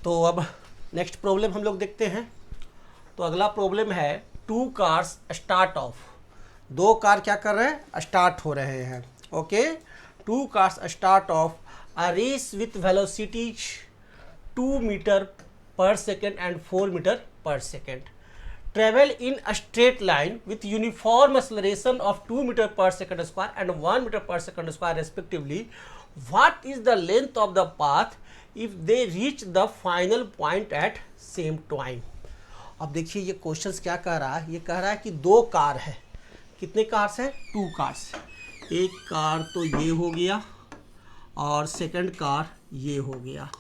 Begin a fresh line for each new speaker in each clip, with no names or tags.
तो अब next problem हम लोग देखते हैं। तो अगला प्रॉब्लम है टू कार्स स्टार्ट ऑफ। दो कार क्या कर रहे हैं, स्टार्ट हो रहे हैं। Okay, two cars start off a race with velocities 2 metre per second and 4 metre per second, travel in a straight line with uniform acceleration of 2 meter per second square and 1 meter per second square respectively. What is the length of the path if they reach the final point at same time? अब देखिए ये questions क्या कह रहा है, ये कह रहा है कि दो कार है। कितने कार्स हैं, टू कार्स। एक कार तो ये हो गया और सेकंड कार ये हो गया।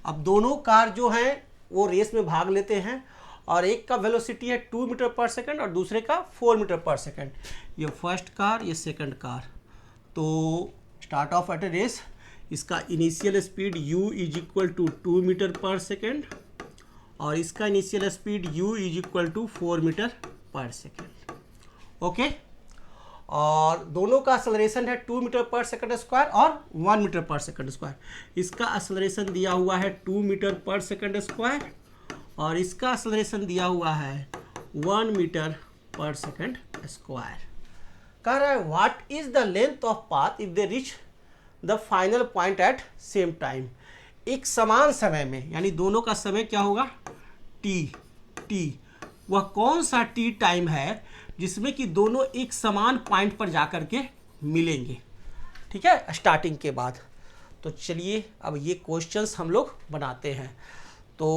अब दोनों कार जो हैं वो रेस में भाग लेते हैं और एक का वेलोसिटी है 2 मीटर पर सेकंड और दूसरे का 4 मीटर पर सेकंड। ये फर्स्ट कार, ये सेकंड कार। तो start off at a race, इसका initial speed u is equal to 2 metre per second और इसका initial speed u is equal to 4 metre per second. Okay, और दोनों का acceleration है 2 मीटर पर सेकंड स्क्वायर और 1 metre per second square. इसका acceleration दिया हुआ है 2 मीटर पर सेकंड स्क्वायर और इसका एक्सेलरेशन दिया हुआ है 1 मीटर पर सेकंड स्क्वायर। कह रहा है what is the length of path if they reach the final point at same time. एक समान समय में, यानी दोनों का समय क्या होगा, टी। वह कौन सा टी टाइम है जिसमें कि दोनों एक समान पॉइंट पर जाकर के मिलेंगे, ठीक है, स्टार्टिंग के बाद। तो चलिए अब ये क्वेश्चंस हम लोग बनाते हैं। तो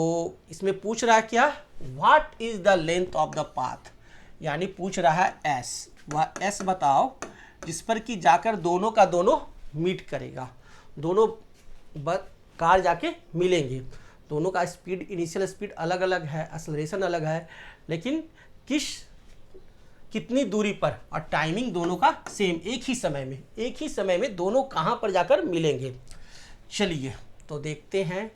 इसमें पूछ रहा है क्या, what is the length of the path, यानी पूछ रहा है एस। वह एस बताओ जिस पर कि जाकर दोनों का दोनों मीट करेगा, दोनों कार जाके मिलेंगे। दोनों का स्पीड, इनिशियल स्पीड अलग अलग है, एक्सेलरेशन अलग है, लेकिन कितनी दूरी पर और टाइमिंग दोनों का सेम, एक ही समय में दोनों कहाँ पर जाकर मिलेंगे। चलिए तो देखते हैं।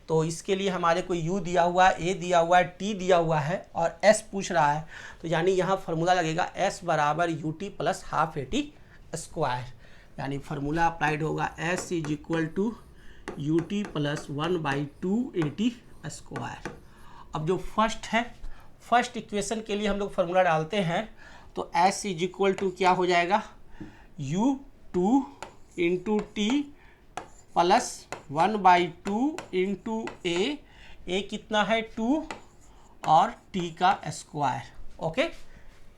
तो इसके लिए हमारे को u दिया हुआ है, a दिया हुआ है, t दिया हुआ है और s पूछ रहा है। तो यानी यहाँ फार्मूला लगेगा s बराबर ut plus half a t square, यानी फार्मूला अप्लाइड होगा s is equal to ut plus 1/2 at square. अब जो फर्स्ट है, फर्स्ट इक्वेशन के लिए हम लोग फार्मूला डालते हैं। तो s इज इक्वल टू क्या हो जाएगा, u2 into t plus 1/2 into a कितना है 2 और t का स्क्वायर। ओके,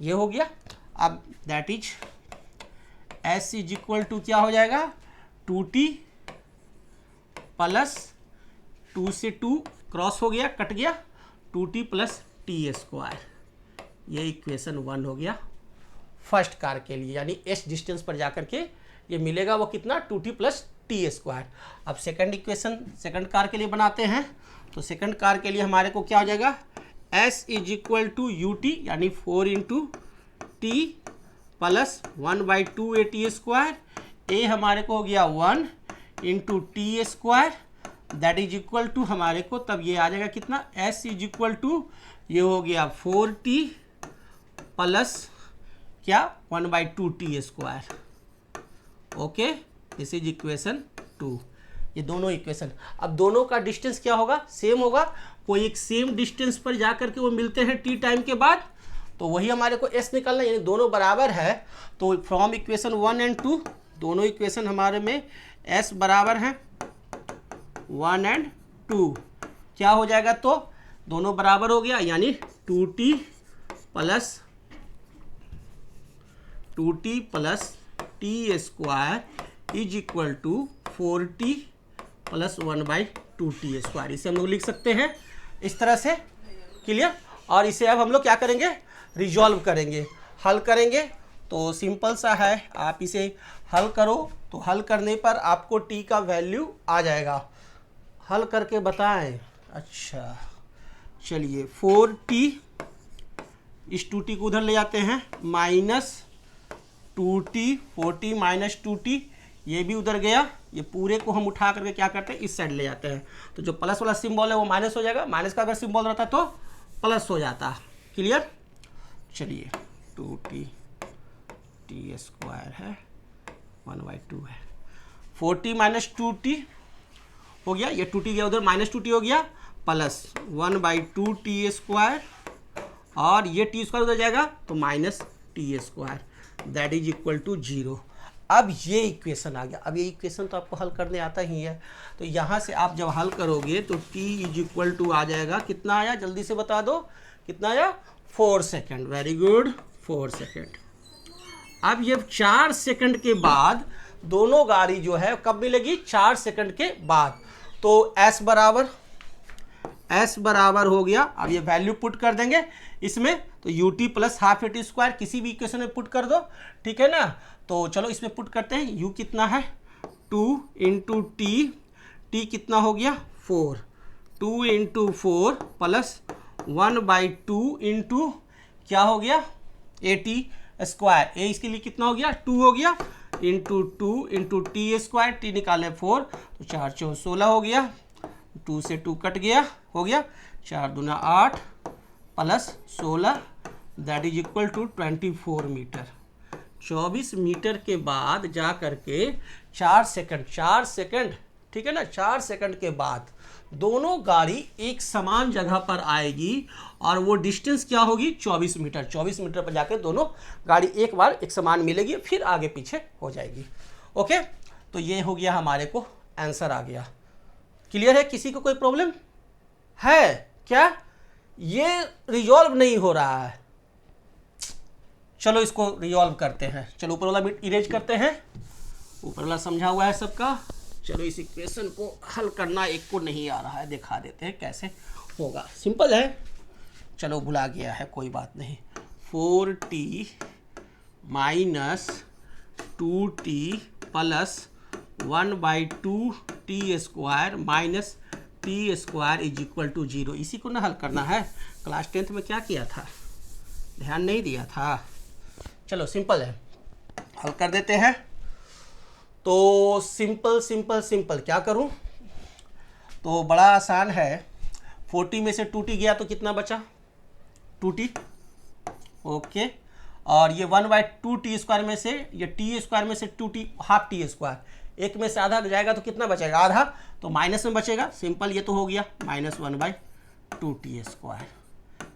ये हो गया। अब that is s is equal to क्या हो जाएगा, 2t प्लस 2 से 2 क्रॉस हो गया, कट गया, 2t प्लस टी स्क्वायर। ये इक्वेशन 1 हो गया फर्स्ट कार के लिए, यानी s डिस्टेंस पर जाकर के ये मिलेगा वो कितना, 2t प्लस टी स्क्वायर। अब सेकंड इक्वेशन सेकंड कार के लिए बनाते हैं। तो सेकंड कार के लिए हमारे को क्या हो जाएगा, s is equal to ut यानी 4 into t plus 1/2 a t square. ए हमारे को हो गया 1 into t square, that is equal to हमारे को तब ये आ जाएगा कितना, s इज इक्वल टू ये हो गया 4t प्लस क्या 1/2 t square. Okay, this is equation 2। ये दोनों इक्वेशन, अब दोनों का डिस्टेंस क्या होगा, सेम होगा। कोई एक सेम डिस्टेंस पर जाकर के वो मिलते हैं टी टाइम के बाद, तो वही हमारे को एस निकालना है, यानी दोनों बराबर है। तो फ्रॉम इक्वेशन 1 एंड 2 दोनों इक्वेशन हमारे में एस बराबर हैं 1 एंड 2, क्या हो जाएगा, तो दोनों बराबर हो गया, यानी 2t plus t square is equal to 4t plus 1/2 t square. इसे हम लोग लिख सकते हैं इस तरह से, क्लियर। और इसे अब हम लोग क्या करेंगे, रिजॉल्व करेंगे, हल करेंगे। तो सिंपल सा है, आप इसे हल करो तो हल करने पर आपको t का वैल्यू आ जाएगा। हल करके बताएं। अच्छा चलिए, 4t, इस 2t को उधर ले जाते हैं, minus 2t, 4t minus 2t, ये भी उधर गया। ये पूरे को हम उठा करके क्या करते हैं, इस साइड ले जाते हैं। तो जो प्लस वाला सिंबल है वो माइनस हो जाएगा, माइनस का अगर सिंबल रहता तो प्लस हो जाता। क्लियर। चलिए 2t टी स्क्वायर है 1/2 है, 4t माइनस 2t हो गया, ये 2t गया उधर, -2t हो गया, प्लस 1/2t², और ये t² उधर जाएगा तो -t², that is equal to 0। अब ये इक्वेशन आ गया। अब ये इक्वेशन तो आपको हल करने आता ही है, तो यहाँ से आप जब हल करोगे तो t इज इक्वल टू आ जाएगा, कितना आया जल्दी से बता दो, कितना आया, 4 सेकेंड। Very good, 4 second. अब ये 4 सेकंड के बाद दोनों गाड़ी जो है कब मिलेगी, 4 सेकंड के बाद। तो s बराबर हो गया, अब ये वैल्यू पुट कर देंगे इसमें, तो ut प्लस हाफ at² किसी भी इक्वेशन में पुट कर दो, ठीक है ना। तो चलो इसमें पुट करते हैं, u कितना है 2 इंटू t कितना हो गया 4, 2 इंटू 4 प्लस 1/2 इंटू क्या हो गया at², ए इसके लिए कितना हो गया 2 हो गया, इंटू 2 इंटू t², t निकाले 4, तो 4 4 16 हो गया, 2 से 2 कट गया, हो गया 4 दूना 8 plus 16, that is equal to 24 metre. 24 metre के बाद जा करके 4 सेकंड, ठीक है ना, 4 सेकंड के बाद दोनों गाड़ी एक समान जगह पर आएगी और वो डिस्टेंस क्या होगी 24 मीटर। 24 मीटर पर जाकर दोनों गाड़ी एक बार एक समान मिलेगी, फिर आगे पीछे हो जाएगी। ओके, तो ये हो गया, हमारे को आंसर आ गया। क्लियर है, किसी को कोई प्रॉब्लम है क्या? ये रिजॉल्व नहीं हो रहा है, चलो इसको रिजॉल्व करते हैं। चलो ऊपर वाला बिट इरेज करते हैं, ऊपर वाला समझा हुआ है सबका। चलो इस इक्वेशन को हल करना एक को नहीं आ रहा है, दिखा देते हैं कैसे होगा। सिंपल है, चलो भुला गया है, कोई बात नहीं। 4t minus 2t plus 1/2t² minus t² is equal to 0। इसी को ना हल करना है। क्लास 10th में क्या किया था, ध्यान नहीं दिया था। चलो सिंपल है, हल कर देते हैं। तो सिंपल क्या करूं, तो बड़ा आसान है। 40 में से 2t गया तो कितना बचा 2t, ओके। और ये 1/2t² में से, ये t² में से 2t हाफ t², एक में से आधा जाएगा तो कितना बचेगा आधा, तो माइनस में बचेगा। सिंपल, ये तो हो गया -1/2t²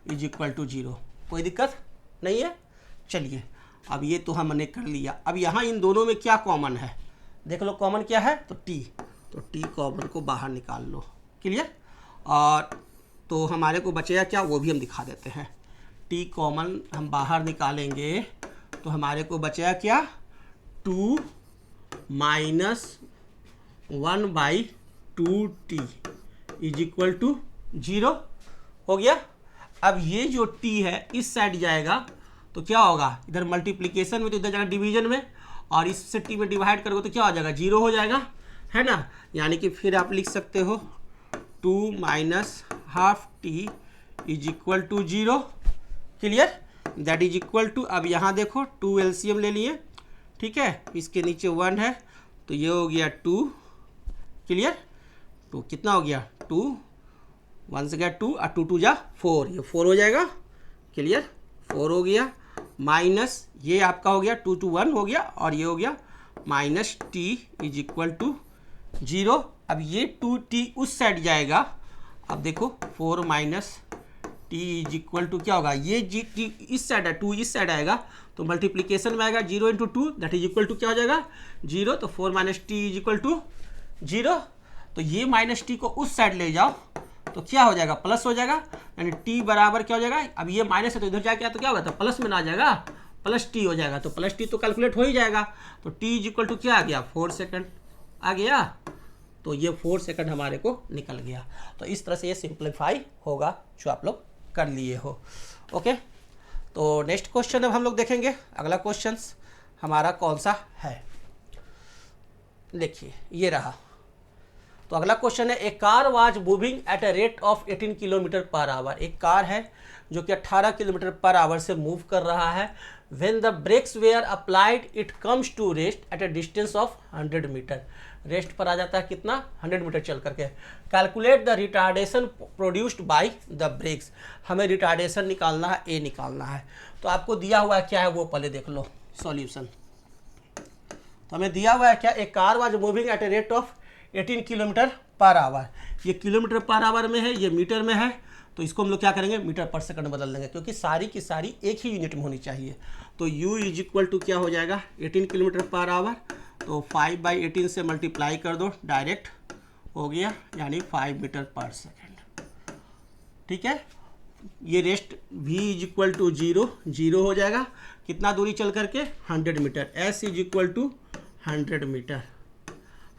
इज इक्वल टू 0। कोई दिक्कत नहीं है। चलिए अब ये तो हमने कर लिया। अब यहाँ इन दोनों में क्या कॉमन है, देख लो कॉमन क्या है, तो t, तो t कॉमन को बाहर निकाल लो। क्लियर, और तो हमारे को बचेगा क्या, वो भी हम दिखा देते हैं। t कॉमन हम बाहर निकालेंगे तो हमारे को बचेगा क्या, 2 minus 1/2t is equal to 0 हो गया। अब ये जो t है इस साइड जाएगा तो क्या होगा, इधर मल्टीप्लिकेशन में तो इधर जाएगा डिवीजन में, और इससे t में डिवाइड करोगे तो क्या हो जाएगा 0 हो जाएगा, है ना। यानी कि फिर आप लिख सकते हो 2 minus half t is equal to 0। Clear, that is equal to, अब यहाँ देखो 2 LCM ले लिए, ठीक है, इसके नीचे 1 है तो ये हो गया 2। क्लियर, तो कितना हो गया 2, 1 से गया 2 और 2 2 जा 4, ये 4 हो जाएगा। क्लियर, 4 हो गया, माइनस ये आपका हो गया 2 2 1 हो गया, और ये हो गया minus t is equal to 0। अब ये 2t उस साइड जाएगा, अब देखो 4 minus t is equal to क्या होगा, ये t इस साइड है, 2 इस साइड आएगा तो मल्टीप्लिकेशन में आएगा 0 into 2 that is equal to क्या हो जाएगा 0। तो 4 minus t is equal to 0। तो ये माइनस t को उस साइड ले जाओ तो क्या हो जाएगा, प्लस हो जाएगा, यानी t बराबर क्या हो जाएगा, अब ये माइनस है तो इधर जाके तो क्या होगा, तो प्लस में ना आ जाएगा, प्लस t हो जाएगा। तो प्लस t तो कैलकुलेट हो ही जाएगा, तो t इज इक्वल टू क्या आ गया 4 सेकंड आ गया। तो ये 4 सेकंड हमारे को निकल गया। तो इस तरह से ये सिंप्लीफाई होगा जो आप लोग कर लिए हो। ओके, तो नेक्स्ट क्वेश्चन अब हम लोग देखेंगे। अगला क्वेश्चन हमारा कौन सा है, देखिए ये रहा। तो अगला क्वेश्चन है, a car was moving at a rate of 18 kilometre per hour. एक कार है जो कि 18 किलोमीटर पर आवर से मूव कर रहा है। When the brakes were applied it comes to rest at a distance of 100 metre. Rest पर आ जाता है कितना, 100 मीटर चल करके। Calculate the retardation produced by the brakes. हमें रिटार्डेशन निकालना है, ए निकालना है। तो आपको दिया हुआ है क्या है वो पहले देख लो सॉल्यूशन। तो हमें दिया हुआ है क्या, a car was moving at a rate of 18 kilometre per hour. ये किलोमीटर पर आवर में है, ये मीटर में है, तो इसको हम लोग क्या करेंगे, मीटर पर सेकंड बदल देंगे, क्योंकि सारी की सारी एक ही यूनिट में होनी चाहिए। तो u इज इक्वल टू क्या हो जाएगा, 18 किलोमीटर पर आवर, तो 5/18 से मल्टीप्लाई कर दो, डायरेक्ट हो गया, यानी 5 मीटर पर सेकंड। ठीक है, ये rest v is equal to 0 हो जाएगा, कितना दूरी चल करके 100 metre, s is equal to 100 metre.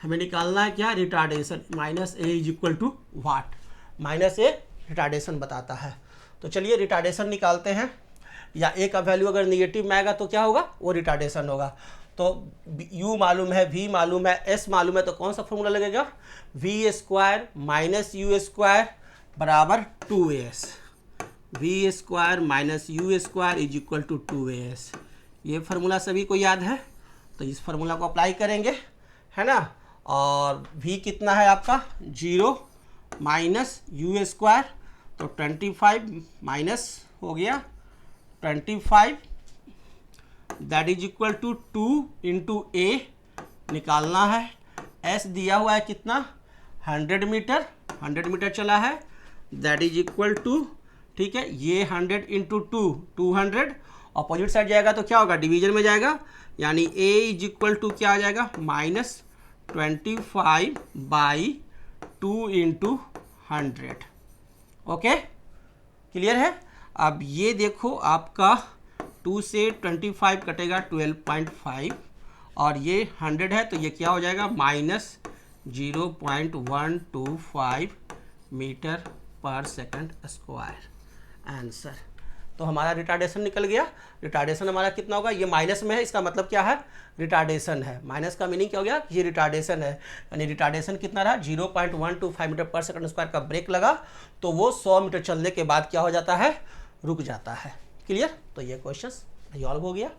हमें निकालना है क्या, retardation, minus a is equal to what, minus a retardation बताता है। तो चलिए रिटार्डेशन निकालते हैं, या a का वैल्यू अगर निगेटिव में आएगा तो क्या होगा, वो रिटार्डेशन होगा। तो u मालूम है, v मालूम है, s मालूम है, तो कौन सा फॉर्मूला लगेगा, v square minus u square बराबर 2as, v square minus u square is equal to 2as। ये फार्मूला सभी को याद है, तो इस फार्मूला को अप्लाई करेंगे, है ना। और v कितना है आपका 0 माइनस u स्क्वायर, तो 25 माइनस हो गया 25, that is equal to 2 into a निकालना है। s दिया हुआ है कितना 100 मीटर, 100 मीटर चला है, दैट इज इक्वल टू, ठीक है, ये 100 इंटू 200, अपोजिट साइड जाएगा तो क्या होगा, डिवीजन में जाएगा, यानी a इज इक्वल टू क्या आ जाएगा, माइनस 25/2 इंटू 100। ओके, क्लियर है। अब ये देखो आपका 2 से 25 कटेगा 12.5, और ये 100 है, तो ये क्या हो जाएगा, minus 0.125 metre per second square, answer. तो हमारा रिटार्डेशन निकल गया। रिटार्डेशन हमारा कितना होगा, ये माइनस में है, इसका मतलब क्या है, रिटार्डेशन है। माइनस का मीनिंग क्या हो गया, ये रिटार्डेशन है, यानी रिटार्डेशन कितना रहा, 0.125 मीटर पर सेकंड स्क्वायर का ब्रेक लगा, तो वो 100 मीटर चलने के बाद क्या हो जाता है, रुक जाता है। क्लियर, तो ये क्वेश्चन रिजॉल्व हो गया।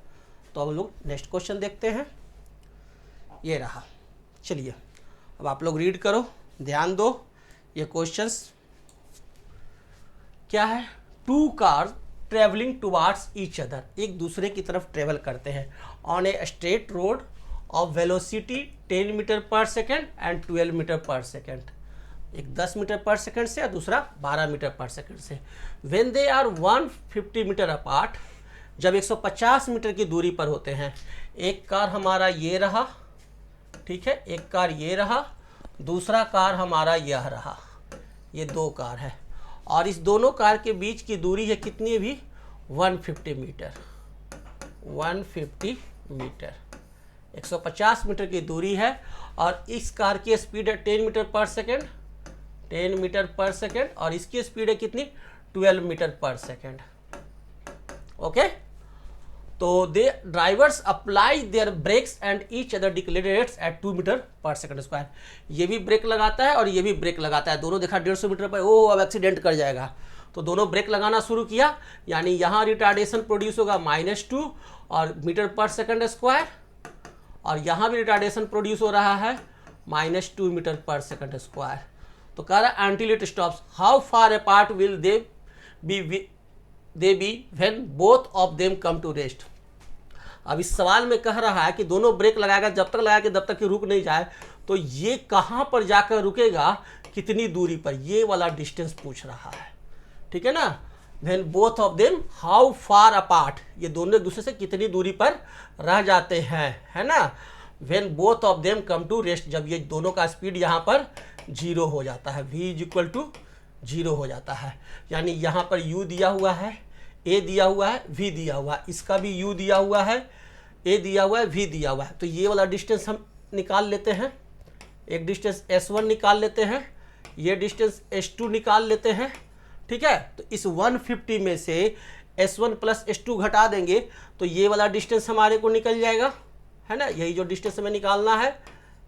तो अब हम लोग नेक्स्ट क्वेश्चन देखते हैं, ये रहा। चलिए अब आप लोग रीड करो, ध्यान दो। ये क्वेश्चंस क्या है, 2 cars travelling towards each other, एक दूसरे की तरफ ट्रेवल करते हैं on a straight road of velocity 10 metre per second and 12 metre per second. एक 10 मीटर पर सेकेंड से और दूसरा 12 मीटर पर सेकेंड से। When they are 150 metre apart, जब 150 मीटर की दूरी पर होते हैं। एक कार हमारा ये रहा, ठीक है, एक कार ये रहा, दूसरा कार हमारा यह रहा, ये 2 कार है, और इस दोनों कार के बीच की दूरी है कितनी भी, 150 मीटर, 150 मीटर, 150 मीटर की दूरी है, और इस कार की स्पीड है 10 metre per second, 10 metre per second, और इसकी स्पीड है कितनी, 12 मीटर पर सेकेंड। ओके, तो they drivers apply their brakes and each other decelerates at 2 metre per second square. ये भी ब्रेक लगाता है और ये भी ब्रेक लगाता है, दोनों देखा 150 मीटर पर, ओ अब एक्सीडेंट कर जाएगा, तो दोनों ब्रेक लगाना शुरू किया, यानी यहाँ रिटार्डेशन प्रोड्यूस होगा -2 और मीटर पर सेकंड स्क्वायर, और यहाँ भी रिटार्डेशन प्रोड्यूस हो रहा है -2 मीटर पर सेकंड स्क्वायर। तो कह रहा है until it stops, how far apart will they be when both of them come to rest। अब इस सवाल में कह रहा है कि दोनों ब्रेक लगाएगा, जब तक लगाएगा जब तक कि रुक नहीं जाए, तो ये कहाँ पर जाकर रुकेगा, कितनी दूरी पर, ये वाला डिस्टेंस पूछ रहा है, ठीक है ना। When both of them how far apart, ये दोनों एक दूसरे से कितनी दूरी पर रह जाते हैं, है ना। When both of them come to rest, जब ये दोनों का स्पीड यहाँ पर 0 हो जाता है, v इज इक्वल टू 0 हो जाता है, यानी यहाँ पर u दिया हुआ है, a दिया हुआ है, v दिया हुआ है, इसका भी u दिया हुआ है, a दिया हुआ है, v दिया हुआ है। तो ये वाला डिस्टेंस हम निकाल लेते हैं, एक डिस्टेंस s1 निकाल लेते हैं, ये डिस्टेंस s2 निकाल लेते हैं, ठीक है। तो इस 150 में से s1 प्लस s2 घटा देंगे तो ये वाला डिस्टेंस हमारे को निकल जाएगा, है ना। यही जो डिस्टेंस हमें निकालना है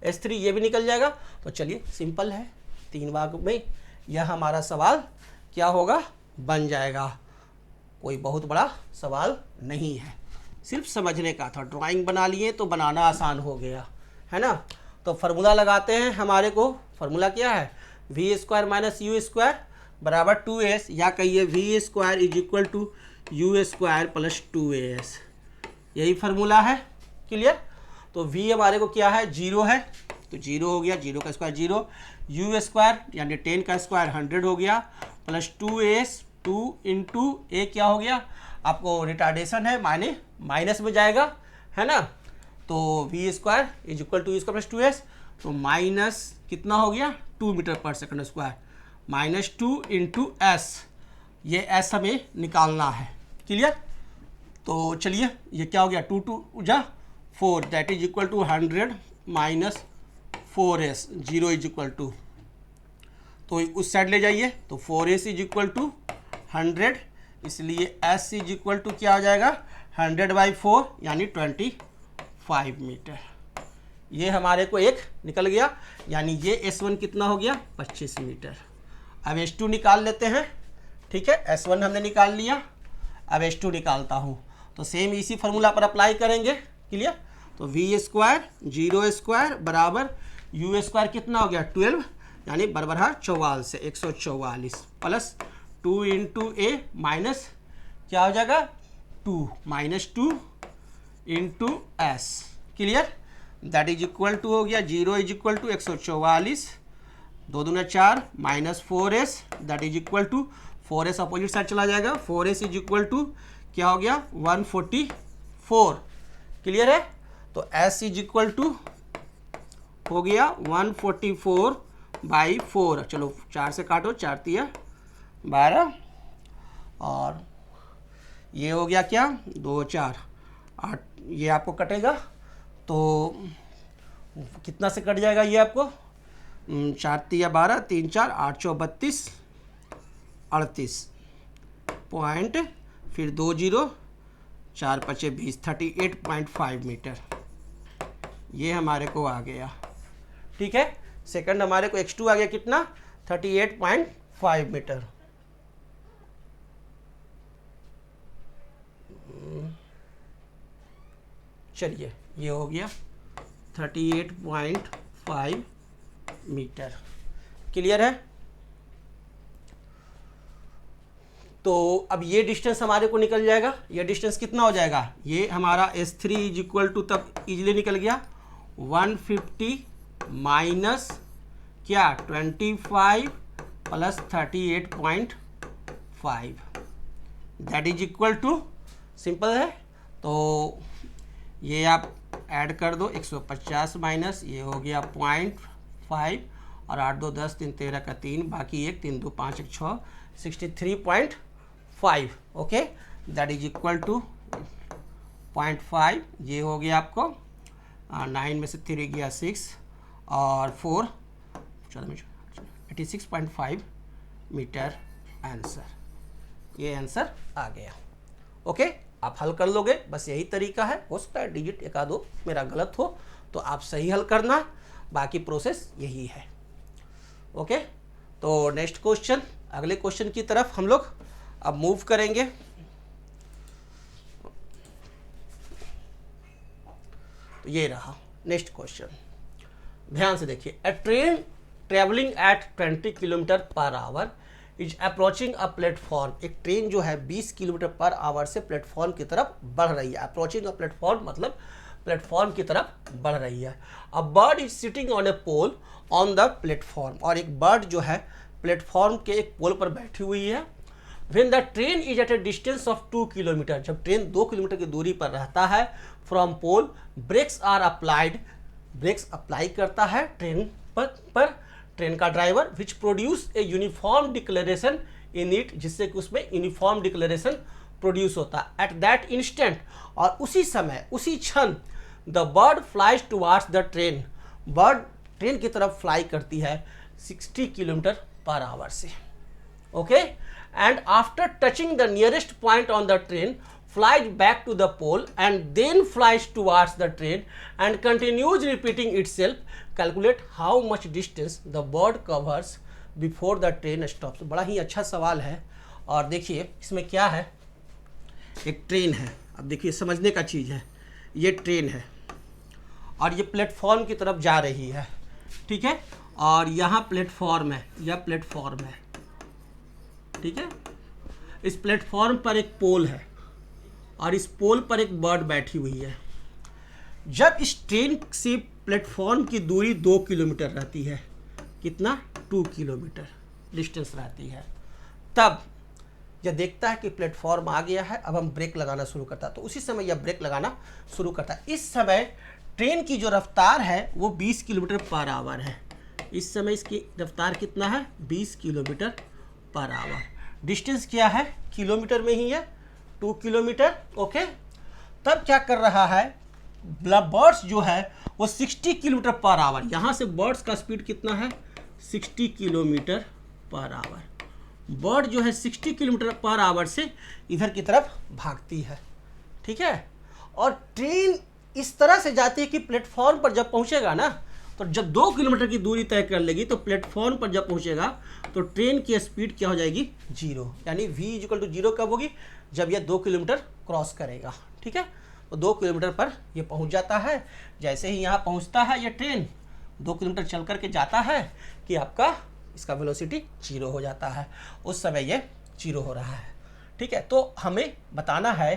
s3, ये भी निकल जाएगा। तो चलिए सिंपल है, 3 भाग में यह हमारा सवाल क्या होगा, बन जाएगा। कोई बहुत बड़ा सवाल नहीं है, सिर्फ समझने का था। ड्राइंग बना लिए तो बनाना आसान हो गया, है ना। तो फार्मूला लगाते हैं, हमारे को फार्मूला क्या है, v square minus u square बराबर 2s, या कहिए v square is equal to u square plus 2as, यही फार्मूला है। क्लियर। तो v हमारे को क्या है, 0 है, तो 0 हो गया, 0 का स्क्वायर 0, यू स्क्वायर यानी 10 का स्क्वायर 100 हो गया, प्लस 2s 2 इंटू ए क्या हो गया, आपको रिटार्डेशन है माने माइनस में जाएगा, है ना, तो v square is equal to plus 2s, तो माइनस कितना हो गया 2 metre per second square, minus 2 into s, ये एस हमें निकालना है। क्लियर? तो चलिए ये क्या हो गया 2 2 जा 4 that is equal to 100 minus 4s, 0 is equal to, तो उस साइड ले जाइए, तो 4s इज इक्वल टू 100, इसलिए s इज इक्वल टू क्या हो जाएगा 100/4 यानी 25 मीटर। ये हमारे को एक निकल गया, यानी ये S1 कितना हो गया 25 मीटर। अब S2 निकाल लेते हैं। ठीक है, S1 हमने निकाल लिया, अब S2 निकालता हूँ, तो सेम इसी फार्मूला पर अप्लाई करेंगे। क्लियर? तो वी स्क्वायर 0 स्क्वायर बराबर यू स्क्वायर कितना हो गया 12 यानी बराबर है 44 से 144 प्लस 2 इंटू ए माइनस क्या हो जाएगा 2 minus 2 into s. Clear? That is equal to हो गया 0 इज इक्वल टू 144, 2 दूना 4 minus 4s that is equal to 4s opposite side चला जाएगा, 4s इज इक्वल टू क्या हो गया 144। क्लियर है? तो s इज इक्वल टू हो गया 144/4, चलो 4 से काटो, 4 तिया 12 और ये हो गया क्या 2 4 8, ये आपको कटेगा तो कितना से कट जाएगा ये आपको 4 तिया 12, 3 4 8 चौ 32 38 पॉइंट, फिर 2 0 4 5 20 38.5 मीटर ये हमारे को आ गया। ठीक है, सेकंड हमारे को x2 आ गया कितना 38.5 मीटर। चलिए ये हो गया 38.5 मीटर। क्लियर है? तो अब ये डिस्टेंस हमारे को निकल जाएगा, ये डिस्टेंस कितना हो जाएगा, ये हमारा S3 इज इक्वल टू तब इजीली निकल गया 150 माइनस क्या 25 plus 38.5 that is equal to, simple है, तो ये आप ऐड कर दो 150 माइनस ये हो गया 0.5 और 8 2 10 3 13 का 3 बाकी 1 3 2 5 1 6 63.5। Okay, that is equal to 0.5, ये हो गया आपको 9 में से 3 गया 6 और 4 86.5 मीटर आंसर, ये आंसर आ गया। ओके, आप हल कर लोगे, बस यही तरीका है। हो सकता है डिजिट एक आधो मेरा गलत हो तो आप सही हल करना, बाकी प्रोसेस यही है। ओके, तो नेक्स्ट क्वेश्चन, अगले क्वेश्चन की तरफ हम लोग अब मूव करेंगे। तो ये रहा नेक्स्ट क्वेश्चन, ध्यान से देखिए। अ train travelling at 20 kilometre per our is approaching a platform, एक ट्रेन जो है 20 किलोमीटर पर आवर से प्लेटफॉर्म की तरफ बढ़ रही है। अप्रोचिंग अ प्लेटफॉर्म मतलब प्लेटफॉर्म की तरफ बढ़ रही है। A bird is sitting on a pole on the platform, और एक बर्ड जो है प्लेटफॉर्म के एक पोल पर बैठी हुई है। When the train is at a distance of 2 kilometre, जब ट्रेन 2 किलोमीटर की दूरी पर रहता है from pole, brakes are applied, brakes apply करता है ट्रेन पर ट्रेन का driver, which produce a uniform declaration in it, जिससे कि उसमें यूनिफॉर्म डिक्लेरेशन प्रोड्यूस होता है। एट दैट इंस्टेंट, और उसी समय उसी क्षण, the bird flies towards the train, bird train की तरफ फ्लाई करती है 60 किलोमीटर पर आवर से। Okay, and after touching the nearest point on the train flies back to the pole and then flies towards the train and continues repeating itself. Calculate how much distance the bird covers before the train stops. बड़ा ही अच्छा सवाल है, और देखिए इसमें क्या है, एक ट्रेन है। अब देखिए समझने का चीज़ है, ये ट्रेन है और ये प्लेटफॉर्म की तरफ जा रही है। ठीक है, और यहाँ प्लेटफॉर्म है, यह प्लेटफॉर्म है। ठीक है, इस प्लेटफॉर्म पर एक पोल है और इस पोल पर एक बर्ड बैठी हुई है। जब इस ट्रेन से प्लेटफॉर्म की दूरी 2 किलोमीटर रहती है, कितना 2 किलोमीटर डिस्टेंस रहती है, तब यह देखता है कि प्लेटफॉर्म आ गया है, अब हम ब्रेक लगाना शुरू करता है, तो उसी समय यह ब्रेक लगाना शुरू करता है। इस समय ट्रेन की जो रफ्तार है वो 20 किलोमीटर पर आवर है। इस समय इसकी रफ्तार कितना है, 20 किलोमीटर पर आवर। डिस्टेंस क्या है, किलोमीटर में ही है, 2 किलोमीटर। ओके, तब क्या कर रहा है, बर्ड्स जो है वो 60 किलोमीटर पर आवर, यहाँ से बर्ड्स का स्पीड कितना है, 60 किलोमीटर पर आवर। बर्ड जो है 60 किलोमीटर पर आवर से इधर की तरफ भागती है, ठीक है। और ट्रेन इस तरह से जाती है कि प्लेटफॉर्म पर जब पहुंचेगा ना, तो जब 2 किलोमीटर की दूरी तय कर लेगी तो प्लेटफॉर्म पर जब पहुंचेगा तो ट्रेन की स्पीड क्या हो जाएगी, 0, यानी v = 0 कब होगी, जब यह 2 किलोमीटर क्रॉस करेगा, ठीक है। तो 2 किलोमीटर पर यह पहुंच जाता है। जैसे ही यहाँ पहुंचता है ये ट्रेन 2 किलोमीटर चल करके जाता है कि आपका इसका वेलोसिटी 0 हो जाता है, उस समय ये 0 हो रहा है, ठीक है। तो हमें बताना है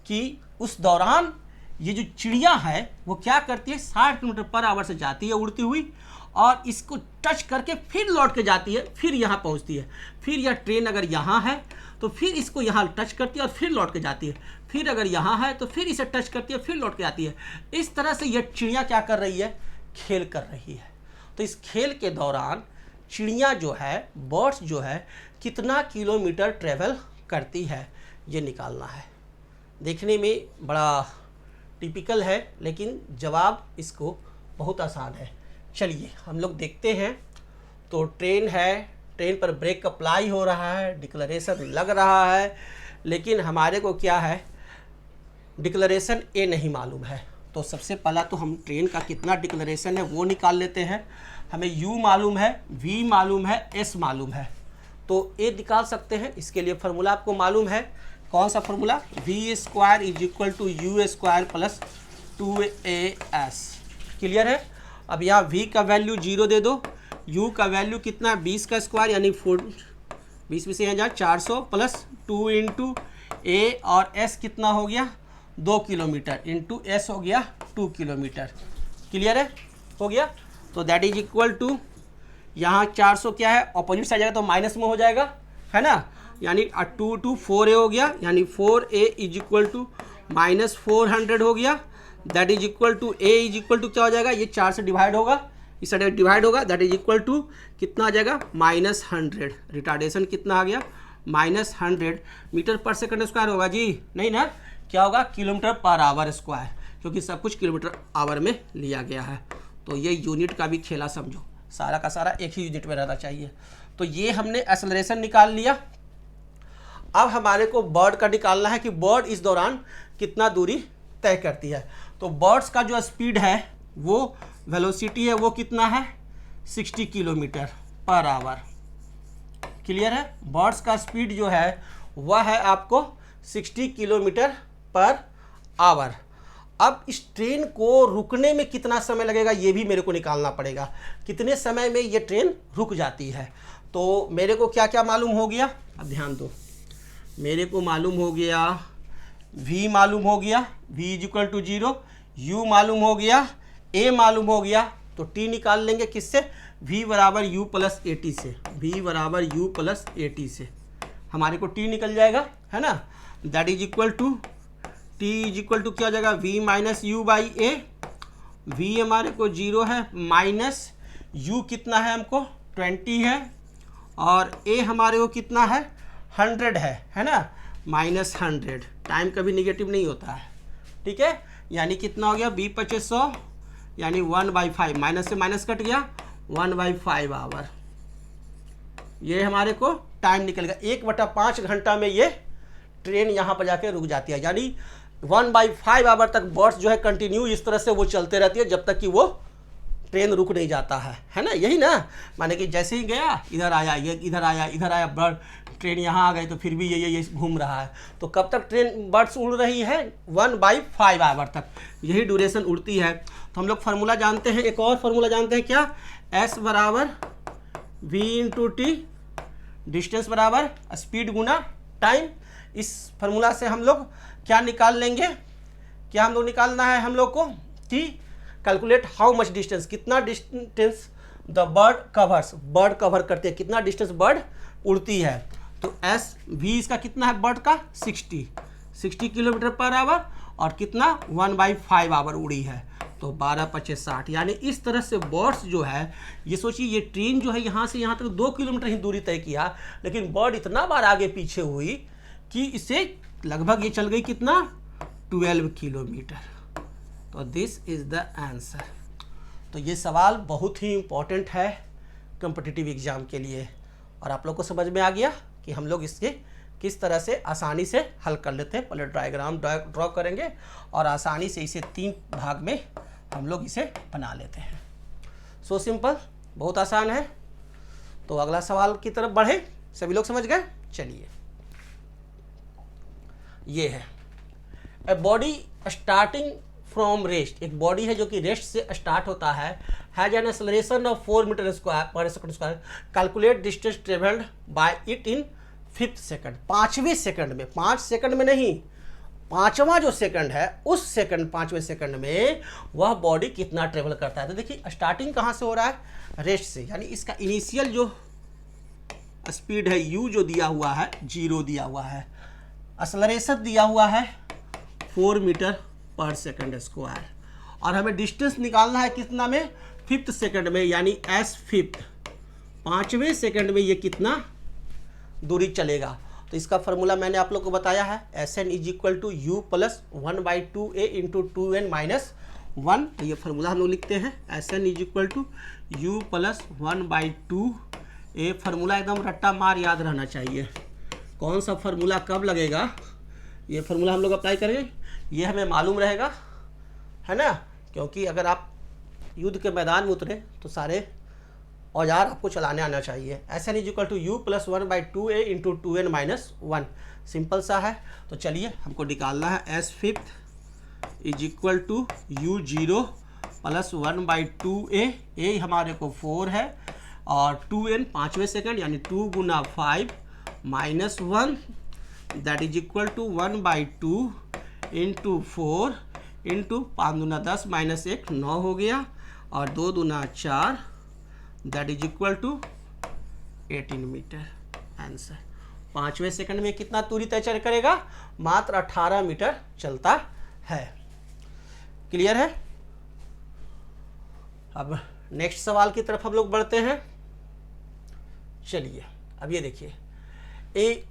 कि उस दौरान ये जो चिड़िया है वो क्या करती है, 60 किलोमीटर पर आवर से जाती है उड़ती हुई, और इसको टच करके फिर लौट के जाती है, फिर यहाँ पहुँचती है। फिर यह ट्रेन अगर यहाँ है तो फिर इसको यहाँ टच करती है और फिर लौट के जाती है, फिर अगर यहाँ है तो फिर इसे टच करती है, फिर लौट के आती है। इस तरह से यह चिड़िया क्या कर रही है, खेल कर रही है। तो इस खेल के दौरान चिड़िया जो है, बर्ड्स जो है, कितना किलोमीटर ट्रेवल करती है ये निकालना है। देखने में बड़ा टिपिकल है लेकिन जवाब इसको बहुत आसान है। चलिए हम लोग देखते हैं। तो ट्रेन है, ट्रेन पर ब्रेक अप्लाई हो रहा है, डिक्लेरेशन लग रहा है, लेकिन हमारे को क्या है, डिक्लेरेशन ए नहीं मालूम है। तो सबसे पहला तो हम ट्रेन का कितना डिक्लेरेशन है वो निकाल लेते हैं। हमें u मालूम है, v मालूम है, s मालूम है, तो a निकाल सकते हैं। इसके लिए फार्मूला आपको मालूम है, कौन सा formula, v² = u² + 2as। Clear है। अब यहाँ v का वैल्यू 0 दे दो, u का वैल्यू कितना है, 20 का स्क्वायर यानी 20 में से यहाँ 400 + 2 × a, और s कितना हो गया, 2 किलोमीटर, इंटू s हो गया 2 किलोमीटर। क्लियर है, हो गया। तो दैट इज इक्वल टू, यहाँ 400 क्या है, ऑपोजिट साइड जाएगा तो माइनस में हो जाएगा, है ना, यानी 2 × 4a हो गया, यानी 4a = -400 हो गया। That is equal to a = क्या हो जाएगा, ये 4 से डिवाइड होगा, इस साइड डिवाइड होगा, दैट इज इक्वल टू कितना आ जाएगा, -100। रिटार्डेशन कितना आ गया, -100 मीटर पर सेकंड स्क्वायर होगा जी, नहीं ना, क्या होगा, किलोमीटर पर आवर स्क्वायर, क्योंकि सब कुछ किलोमीटर आवर में लिया गया है। तो ये यूनिट का भी खेला समझो, सारा का सारा एक ही यूनिट में रहना चाहिए। तो ये हमने एक्सेलरेशन निकाल लिया। अब हमारे को बर्ड का निकालना है कि बर्ड इस दौरान कितना दूरी तय करती है। तो बर्ड्स का जो स्पीड है वो वेलोसिटी है वो कितना है, 60 किलोमीटर पर आवर। क्लियर है, बर्ड्स का स्पीड जो है वह है आपको 60 किलोमीटर पर आवर। अब इस ट्रेन को रुकने में कितना समय लगेगा ये भी मेरे को निकालना पड़ेगा, कितने समय में ये ट्रेन रुक जाती है। तो मेरे को क्या क्या मालूम हो गया, अब ध्यान दो, मेरे को मालूम हो गया v मालूम हो गया, v = 0, u मालूम हो गया, a मालूम हो गया, तो t निकाल लेंगे किससे, v = u + at से, v = u + at से हमारे को t निकल जाएगा, है ना। That is equal to t = क्या हो जाएगा, v - u/a, v हमारे को 0 है, माइनस u कितना है हमको 20 है, और a हमारे को कितना है 100 है ना, -100। टाइम कभी निगेटिव नहीं होता है, ठीक है। यानी कितना हो गया, b 2500 यानी 1/5, माइनस से माइनस कट गया, 1/5 आवर। ये हमारे को टाइम निकल गया, 1/5 घंटा में ये ट्रेन यहाँ पर जाके रुक जाती है। यानी 1/5 आवर तक बर्ड्स जो है कंटिन्यू इस तरह से वो चलते रहती है जब तक कि वो ट्रेन रुक नहीं जाता है ना, यही ना, माने कि जैसे ही गया इधर आया, ये इधर आया, इधर आया, बर्ड ट्रेन यहाँ आ गई तो फिर भी ये घूम रहा है। तो कब तक ट्रेन बर्ड्स उड़ रही है, 1/5 आवर तक यही ड्यूरेशन उड़ती है। तो हम लोग फार्मूला जानते हैं, एक और फार्मूला जानते हैं, क्या, s = v × t, डिस्टेंस बराबर स्पीड गुना टाइम। इस फार्मूला से हम लोग क्या निकाल लेंगे, क्या हम लोग निकालना है हम लोग को, t calculate how much distance, कितना distance the bird covers, bird cover करते हैं, कितना डिस्टेंस बर्ड उड़ती है। तो एस वी इसका कितना है बर्ड का 60 किलोमीटर पर आवर, और कितना 1/5 आवर उड़ी है, तो 12×5 = 60। यानी इस तरह से बर्ड्स जो है, ये सोचिए ये ट्रेन जो है यहाँ से यहाँ तक 2 किलोमीटर ही दूरी तय किया, लेकिन बर्ड इतना बार आगे पीछे हुई कि इसे लगभग ये चल गई कितना 12 किलोमीटर। तो दिस इज द आंसर। तो ये सवाल बहुत ही इम्पोर्टेंट है कॉम्पिटिटिव एग्जाम के लिए, और आप लोग को समझ में आ गया कि हम लोग इसके किस तरह से आसानी से हल कर लेते हैं। पहले डायग्राम ड्रॉ करेंगे और आसानी से इसे 3 भाग में हम लोग इसे बना लेते हैं। सो सिंपल, बहुत आसान है। तो अगला सवाल की तरफ बढ़े, सभी लोग समझ गए। चलिए, ये है a body starting from rest, एक बॉडी है जो कि रेस्ट से स्टार्ट होता है, has an acceleration of 4 metre square per second square, calculate distance travelled by it in 5th second, 5वें सेकंड में, 5 सेकंड में नहीं, 5वां जो सेकंड है उस सेकंड 5वें सेकंड में वह बॉडी कितना ट्रेवल करता है। तो देखिए स्टार्टिंग कहाँ से हो रहा है, रेस्ट से, यानी इसका इनिशियल जो स्पीड है u जो दिया हुआ है 0 दिया हुआ है, एक्सेलरेशन दिया हुआ है 4 मीटर पर सेकंड स्क्वायर, और हमें डिस्टेंस निकालना है कितना में 5th सेकंड में, यानी s 5th 5वें सेकंड में ये कितना दूरी चलेगा। तो इसका फार्मूला मैंने आप लोग को बताया है, Sn = u + 1/2a × 2n - 1। तो ये फार्मूला हम लोग लिखते हैं, Sn = u + 1/2a। फार्मूला एकदम रट्टा मार याद रहना चाहिए, कौन सा फार्मूला कब लगेगा ये फार्मूला हम लोग अप्लाई करेंगे, ये हमें मालूम रहेगा, है ना। क्योंकि अगर आप युद्ध के मैदान में उतरे तो सारे औजार आपको चलाने आना चाहिए। Sn = u + 1/2a × 2n - 1, simple सा है। तो चलिए हमको निकालना है s 5th = u0 + 1/2a, a हमारे को 4 है, और 2n 5वें सेकंड, यानी 2 × 5 - 1, दैट इज इक्वल टू 1/2 × 4 × 5 दूना 10 - 1 9 हो गया, और 2 दूना 4, that is equal to 18 metre. Answer 5वें सेकंड में कितना दूरी तय करेगा, मात्र 18 मीटर चलता है। क्लियर है। अब नेक्स्ट सवाल की तरफ हम लोग बढ़ते हैं। चलिए अब ये देखिए, ए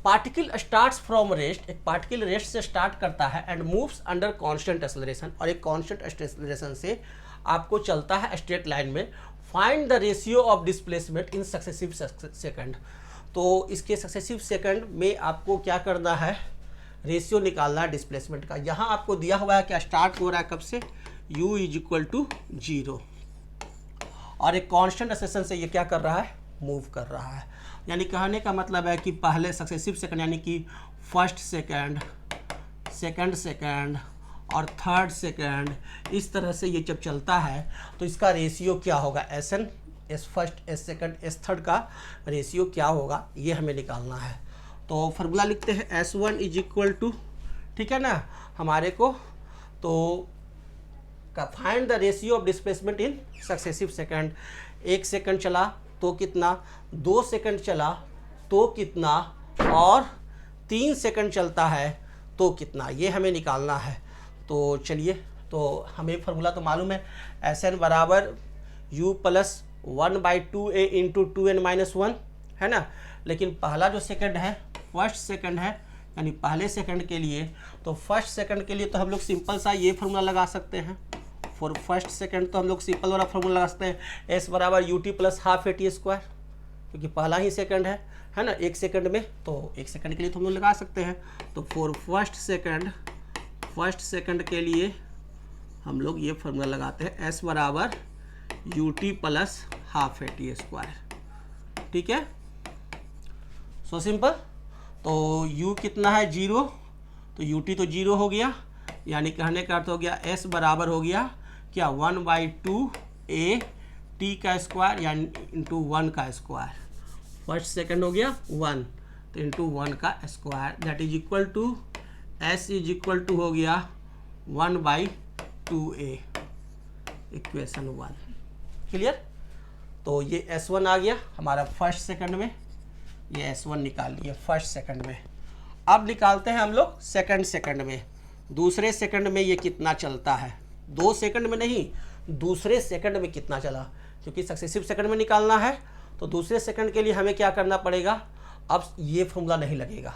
पार्टिकल स्टार्ट्स फ्रॉम रेस्ट, एक पार्टिकल रेस्ट से स्टार्ट करता है and moves under constant acceleration, और एक कांस्टेंट एक्सेलरेशन से आपको चलता है स्ट्रेट लाइन में। Find the ratio of displacement in successive second. तो इसके सक्सेसिव सेकंड में आपको क्या करना है, रेशियो निकालना है डिस्प्लेसमेंट का। यहाँ आपको दिया हुआ है क्या, स्टार्ट हो रहा है कब से, u = 0, और एक कांस्टेंट एक्सेलरेशन से ये क्या कर रहा है, मूव कर रहा है। यानी कहने का मतलब है कि पहले सक्सेसिव सेकंड, यानी कि फर्स्ट सेकंड, सेकंड सेकंड और थर्ड सेकंड, इस तरह से ये जब चलता है तो इसका रेशियो क्या होगा, Sn, S first, S second, S third का रेशियो क्या होगा, ये हमें निकालना है। तो फार्मूला लिखते हैं S1 = ठीक है ना हमारे को, तो find the ratio of displacement in successive second. 1 second चला तो कितना, 2 सेकंड चला तो कितना, और 3 सेकंड चलता है तो कितना, ये हमें निकालना है। तो चलिए, तो हमें फार्मूला तो मालूम है, Sn = u + 1/2a × 2n - 1, है ना। लेकिन पहला जो सेकंड है फर्स्ट सेकंड है, यानी पहले सेकंड के लिए, तो फर्स्ट सेकंड के लिए तो हम लोग सिंपल सा ये फार्मूला लगा सकते हैं। फॉर फर्स्ट सेकंड तो हम लोग सिंपल वाला फार्मूला लगा सकते हैं, s = ut + ½ a², क्योंकि पहला ही सेकंड है ना 1 सेकंड में, तो 1 सेकंड के लिए तो हम लोग लगा सकते हैं। तो फॉर फर्स्ट सेकंड के लिए हम लोग ये फार्मूला लगाते हैं, s = ut + ½ a²। ठीक है, सो सिंपल। तो u कितना है 0, तो ut तो 0 हो गया, यानी कहने का अर्थ हो गया s बराबर हो गया क्या 1/2a t का स्क्वायर, यानी इंटू 1 का स्क्वायर। फर्स्ट सेकंड हो गया 1, तो इंटू 1 का square, that is equal to s = हो गया 1/2a। इक्वेशन 1। क्लियर? तो ये S1 आ गया हमारा फर्स्ट सेकंड में, ये S1 निकाल लिए फर्स्ट सेकंड में। अब निकालते हैं हम लोग सेकंड में। दूसरे सेकंड में ये कितना चलता है, 2 सेकंड में नहीं, दूसरे सेकंड में कितना चला, क्योंकि सक्सेसिव सेकंड में निकालना है तो दूसरे सेकंड के लिए हमें क्या करना पड़ेगा। अब ये फॉर्मूला नहीं लगेगा,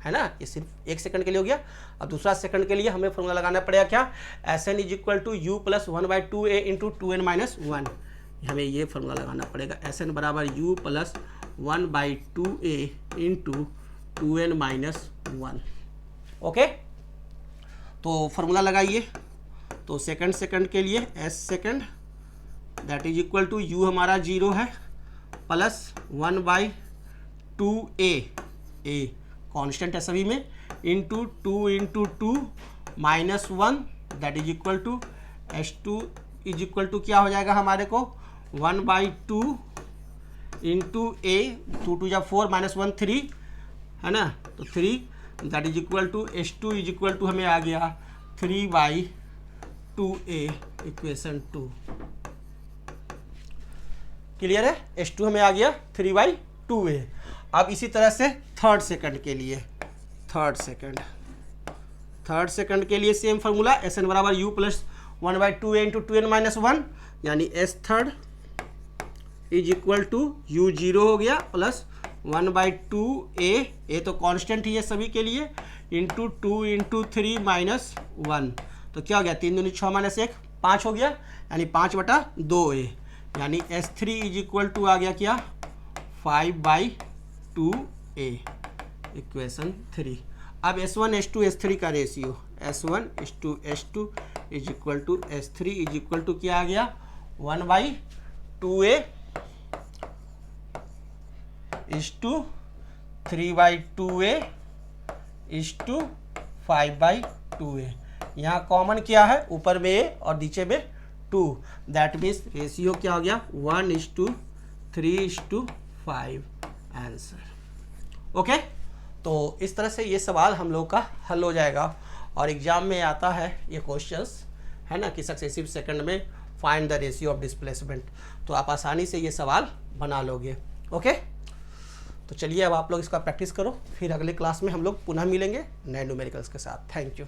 है ना, ये सिर्फ 1 सेकंड के लिए हो गया। अब दूसरा सेकंड के लिए हमें फॉर्मूला लगाना पड़ेगा क्या, Sn is equal to u plus 1/2a into 2n minus 1। हमें ये फॉर्मूला लगाना पड़ेगा, Sn बराबर u plus 1/2a into 2n minus 1। Okay, तो फॉर्मूला लगाइए। तो सेकंड के लिए s second that is equal to u हमारा 0 है प्लस 1/2a, a कांस्टेंट है सभी में, into 2 into 2 minus 1 that is equal to S2 is equal to क्या हो जाएगा हमारे को 1/2 इंटू a, 2 2 जा 4 माइनस 1 3, है ना, तो 3 that is equal to S2 is equal to हमें आ गया 3/2a इक्वेशन 2। क्लियर है? S2 हमें आ गया 3/2a। अब इसी तरह से थर्ड सेकंड के लिए, थर्ड सेकंड के लिए सेम फार्मूला, Sn बराबर u plus 1/2a into 2n minus 1, यानी S third is equal to u 0 हो गया प्लस 1/2a, ए तो कांस्टेंट ही है सभी के लिए, इंटू 2 इंटू 3 माइनस 1। तो क्या हो गया, 3 दूनी 6 माइनस 1 5 हो गया, यानी 5/2a, यानी S3 इज इक्वल टू आ गया क्या 5/2a इक्वेशन 3। अब S1 S2 S3 का ratio, S1 S2 is equal to S3 is equal to क्या आ गया 1/2a is to 3/2a is to 5/2a। यहाँ कॉमन क्या है, ऊपर में a और नीचे में 2, दैट मीन्स रेशियो क्या हो गया 1:3:5 आंसर। ओके, तो इस तरह से ये सवाल हम लोग का हल हो जाएगा। और एग्जाम में आता है ये क्वेश्चंस, है ना, कि सक्सेसिव सेकंड में find the ratio of displacement, तो आप आसानी से ये सवाल बना लोगे। ओके, तो चलिए अब आप लोग इसका प्रैक्टिस करो, फिर अगले क्लास में हम लोग पुनः मिलेंगे नए न्यूमेरिकल्स के साथ। Thank you.